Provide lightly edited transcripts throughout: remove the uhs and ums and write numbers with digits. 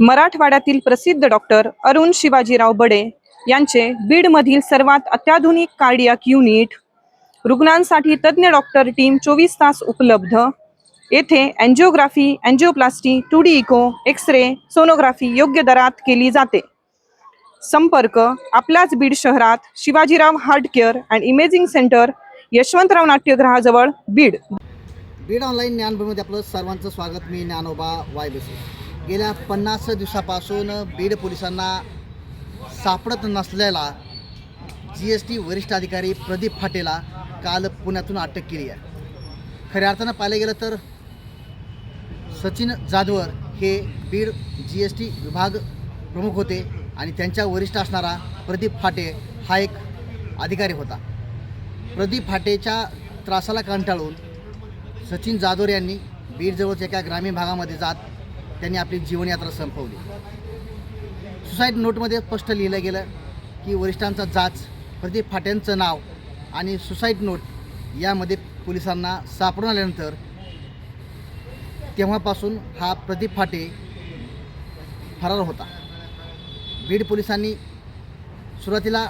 मराठवाड्यातील प्रसिद्ध डॉक्टर अरुण शिवाजीराव बडे यांचे बीडमधील सर्वात अत्याधुनिक कार्डियाक युनिट, रुग्णांसाठी तज्ज्ञ डॉक्टर टीम 24 तास उपलब्ध। येथे angiography, angioplasty, 2D echo, x-ray, sonography योग्य दरात केली जाते। संपर्क आपल्याच बीड शहरात Shivajirao heart care and imaging centre, Yashwantrao नाट्यगृहाजवळ, बीड। बीड ऑनलाईन ज्ञानभूमीमध्ये आपलं सर्वांचं स्वागत। मी ज्ञानोबा वायबसे। गेल्या 50 दिवसापासून बीड पोलिसांना सापडत नसलेला GST वरिष्ठ अधिकारी प्रदीप फाटेला काल पुण्यातून अटक केली आहे। खऱ्या अर्थानं पाहिलं गेलं तर सचिन जाधवर हे बीड GST विभाग प्रमुख होते आणि त्यांच्या वरिष्ठ असणारा प्रदीप फाटे हा एक अधिकारी होता। प्रदीप फाटेच्या त्रासाला कंटाळून सचिन जाधवर यांनी बीडजवळच्या एका ग्रामीण भागामध्ये जात त्यांनी आपली जीवनयात्रा संपवली। सुसाईड नोटमध्ये स्पष्ट लिहिलं गेलं की वरिष्ठांचा जाच, प्रदीप फाटेंचं नाव आणि सुसाईड नोट यामध्ये पोलिसांना सापडून आल्यानंतर तेव्हापासून हा प्रदीप फाटे फरार होता। बीड पोलिसांनी सुरुवातीला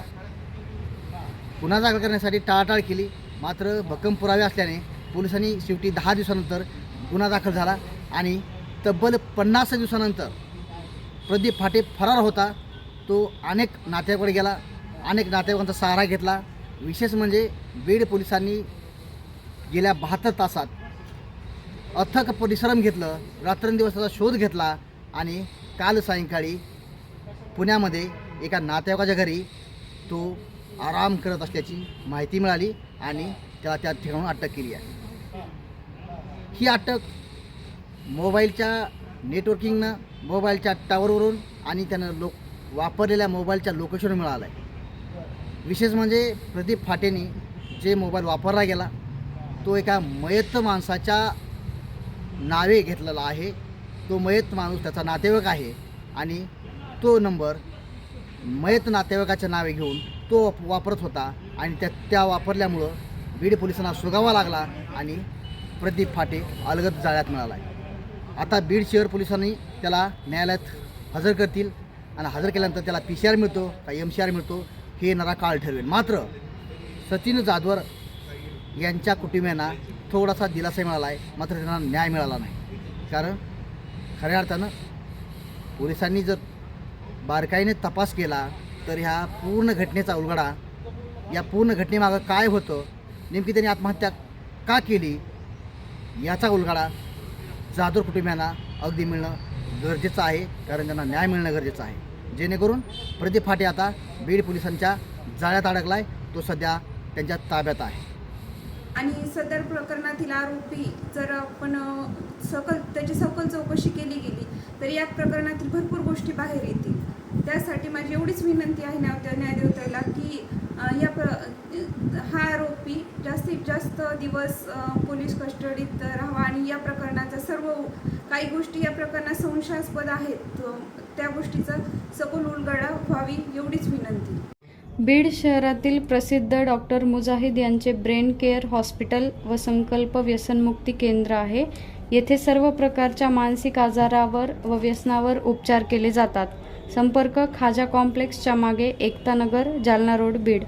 गुन्हा दाखल करण्यासाठी टाळाटाळ केली, मात्र भक्कम पुरावे असल्याने पोलिसांनी शेवटी 10 दिवसानंतर गुन्हा दाखल झाला आणि तब्बल 50 दिवसानंतर प्रदीप फाटे फरार होता। तो अनेक नातेवाईकांकडे गेला, अनेक नातेवाईकांचा सहारा घेतला। विशेष म्हणजे बीड पोलिसांनी गेल्या 72 तासात अथक परिश्रम घेतलं, रात्रंदिवस त्याचा शोध घेतला आणि काल सायंकाळी पुण्यामध्ये एका नातेवाईकाच्या घरी तो आराम करत असल्याची माहिती मिळाली आणि त्याला त्या ठिकाणून अटक केली आहे। ही अटक मोबाईलच्या नेटवर्किंगनं, मोबाईलच्या टावरवरून आणि त्यानं वापरलेल्या मोबाईलच्या लोकेशनवर मिळालं आहे। विशेष म्हणजे प्रदीप फाटेने जे मोबाईल वापरला गेला तो एका मयत माणसाच्या नावे घेतलेला आहे। तो मयत माणूस त्याचा नातेवाईक आहे आणि तो नंबर मयत नातेवाईकाच्या नावे घेऊन तो वापरत होता आणि त्या वापरल्यामुळं बीड पोलिसांना सुगावा लागला आणि प्रदीप फाटे अलगद जाळ्यात मिळाला आहे। आता बीड शहर पोलिसांनी त्याला न्यायालयात हजर करतील आणि हजर केल्यानंतर त्याला PCR मिळतो का MCR मिळतो हे येणारा काळ ठरवेल। मात्र सचिन जाधवर यांच्या कुटुंबियांना थोडासा दिलासा मिळाला आहे, मात्र त्यांना न्याय मिळाला नाही। कारण खऱ्या अर्थानं पोलिसांनी जर बारकाईने तपास केला तर ह्या पूर्ण घटनेचा उलगडा, या पूर्ण घटनेमागं काय होतं, नेमकी त्यांनी आत्महत्या का केली याचा उलगडा जाधव कुटुंबियांना अगदी मिळणं गरजेचं आहे। कारण त्यांना न्याय मिळणं गरजेचं आहे, जेणेकरून प्रदीप फाटे आता बीड पोलिसांच्या जाळ्यात अडकला आहे। तो सध्या त्यांच्या ताब्यात आहे आणि सदर प्रकरणातील आरोपी जर आपण त्याची सखोल चौकशी केली गेली तर या प्रकरणातील भरपूर गोष्टी बाहेर येतील। त्यासाठी माझी एवढीच विनंती आहे न्यायदेवतेला की हा आरोपी जास्तीत जास्त दिवस पोलीस कस्टडीत राहावा आणि या प्रकरणाचा सर्व काही गोष्टी या प्रकरणात संशयास्पद आहेत त्या गोष्टीचा सखोल उलगडा व्हावी एवढीच विनंती। बीड शहरातील प्रसिद्ध डॉक्टर मुजाहिद यांचे ब्रेन केअर हॉस्पिटल व संकल्प व्यसनमुक्ती केंद्र आहे। येथे सर्व प्रकारच्या मानसिक आजारावर व व्यसनावर उपचार केले जातात। संपर्क खाजा कॉम्प्लेक्सच्या मागे, एकता नगर, जालना रोड, बीड।